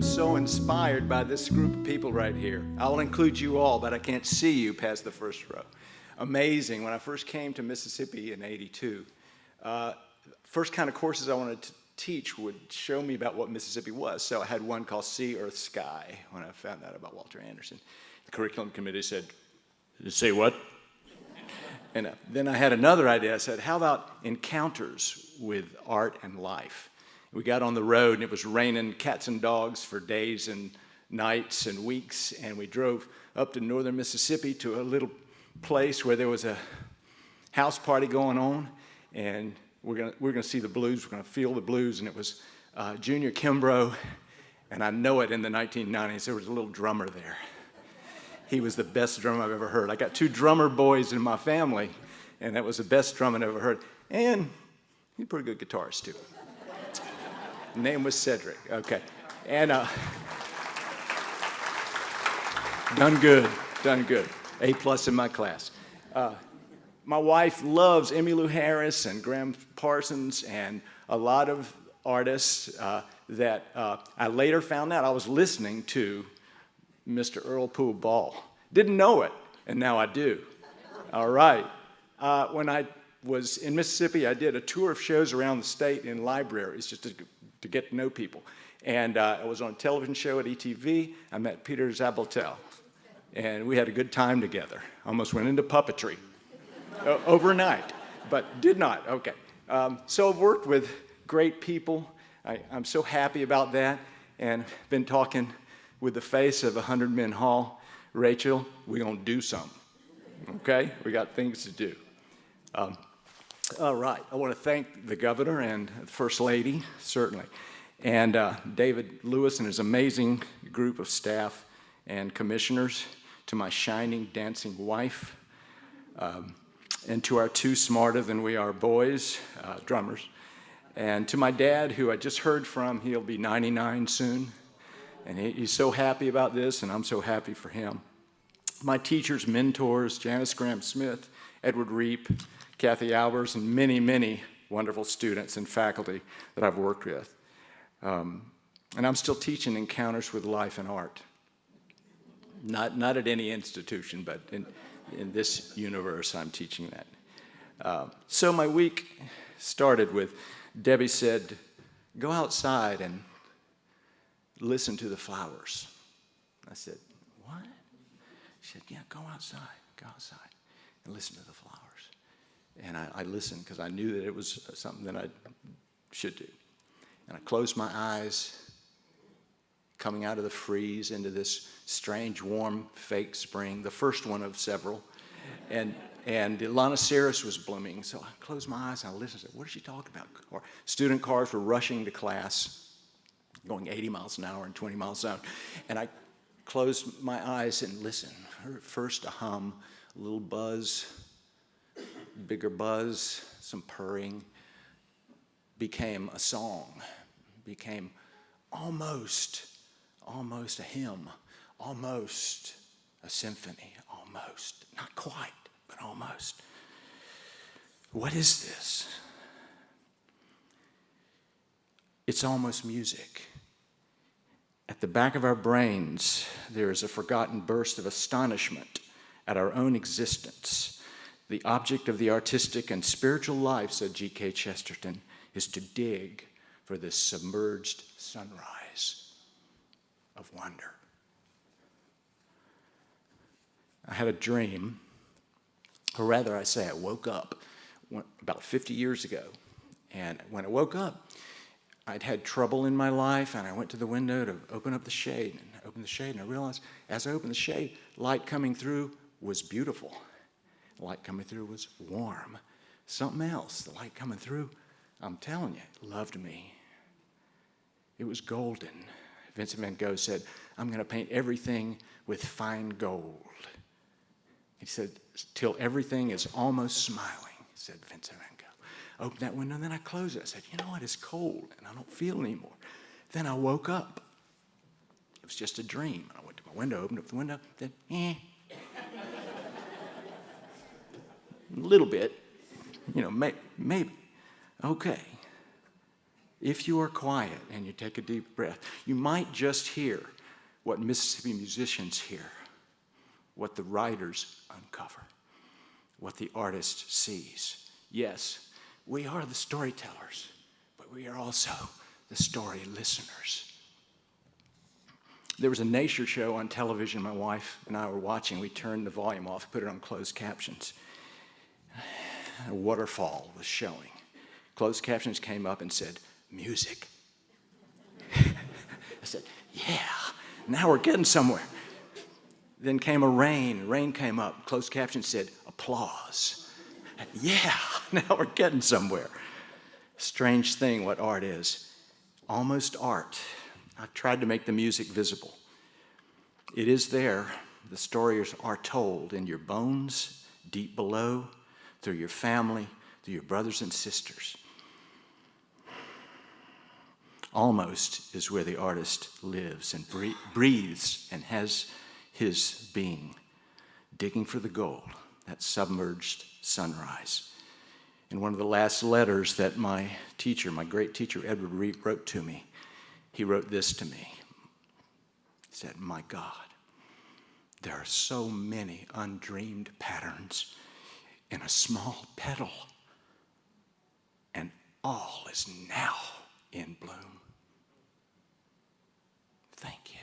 am so inspired by this group of people right here. I'll include you all, but I can't see you past the first row. Amazing. When I first came to Mississippi in '82, first kind of courses I wanted to teach would show me about what Mississippi was. So I had one called Sea, Earth, Sky when I found out about Walter Anderson. The curriculum committee said, "Say what?" And then I had another idea. I said, how about encounters with art and life? We got on the road, and it was raining cats and dogs for days and nights and weeks, and we drove up to northern Mississippi to a little place where there was a house party going on, and we're gonna see the blues, we're gonna feel the blues, and it was Junior Kimbrough, and I know it in the 1990s, there was a little drummer there. He was the best drummer I've ever heard. I got two drummer boys in my family, and that was the best drum I've ever heard. And he's a pretty good guitarist, too. Name was Cedric, okay. And done good. A+ in my class. My wife loves Emmylou Harris and Graham Parsons and a lot of artists that I later found out I was listening to Mr. Earl Poole Ball. Didn't know it, and now I do. All right. When I was in Mississippi, I did a tour of shows around the state in libraries just to get to know people. And I was on a television show at ETV. I met Peter Zabotel, and we had a good time together. Almost went into puppetry overnight, but did not. Okay. So I've worked with great people. I'm so happy about that, and been talking with the face of 100 Men Hall. Rachel, we're going to do something, okay? We got things to do. All right, I want to thank the governor and the First Lady, certainly, and David Lewis and his amazing group of staff and commissioners, to my shining, dancing wife, and to our two smarter than we are boys, drummers, and to my dad, who I just heard from. He'll be 99 soon. And he's so happy about this, and I'm so happy for him. My teachers, mentors, Janice Graham-Smith, Edward Reap, Kathy Albers, and many, many wonderful students and faculty that I've worked with. And I'm still teaching Encounters with Life and Art. Not at any institution, but in this universe, I'm teaching that. So my week started with, Debbie said, go outside and listen to the flowers. I said, what? She said, yeah, go outside and listen to the flowers. And I listened because I knew that it was something that I should do. And I closed my eyes, coming out of the freeze into this strange, warm, fake spring, the first one of several. And Lonoceros was blooming, so I closed my eyes and I listened. I said, what did she talk about? Or student cars were rushing to class, going 80 miles an hour and 20 miles an hour. And I closed my eyes and listened. First a hum, a little buzz, bigger buzz, some purring, became a song, became almost a hymn, almost a symphony, almost. Not quite, but almost. What is this? It's almost music. At the back of our brains, there is a forgotten burst of astonishment at our own existence. The object of the artistic and spiritual life, said G.K. Chesterton, is to dig for this submerged sunrise of wonder. I had a dream, or rather I say I woke up about 50 years ago. And when I woke up, I'd had trouble in my life, and I went to the window to open up the shade, and I realized as I opened the shade, light coming through was beautiful. Light coming through was warm. Something else, the light coming through, I'm telling you, loved me. It was golden. Vincent van Gogh said, I'm going to paint everything with fine gold. He said, till everything is almost smiling, said Vincent van Gogh. Opened that window, and then I closed it. I said, you know what, it's cold, and I don't feel anymore. Then I woke up. It was just a dream. I went to my window, opened up the window, then, A little bit, maybe. Okay. If you are quiet and you take a deep breath, you might just hear what Mississippi musicians hear, what the writers uncover, what the artist sees. Yes, we are the storytellers, but we are also the story listeners. There was a nature show on television my wife and I were watching. We turned the volume off, put it on closed captions. A waterfall was showing. Closed captions came up and said, "Music." I said, "Yeah, now we're getting somewhere." Then came a rain. Rain came up. Closed captions said, "Applause." Yeah, now we're getting somewhere. Strange thing what art is. Almost art. I've tried to make the music visible. It is there. The stories are told in your bones, deep below, through your family, through your brothers and sisters. Almost is where the artist lives and breathes and has his being, digging for the gold, that submerged sunrise. In one of the last letters that my teacher, my great teacher, Edward Reed, wrote to me, he wrote this to me. He said, "My God, there are so many undreamed patterns in a small petal, and all is now in bloom." Thank you.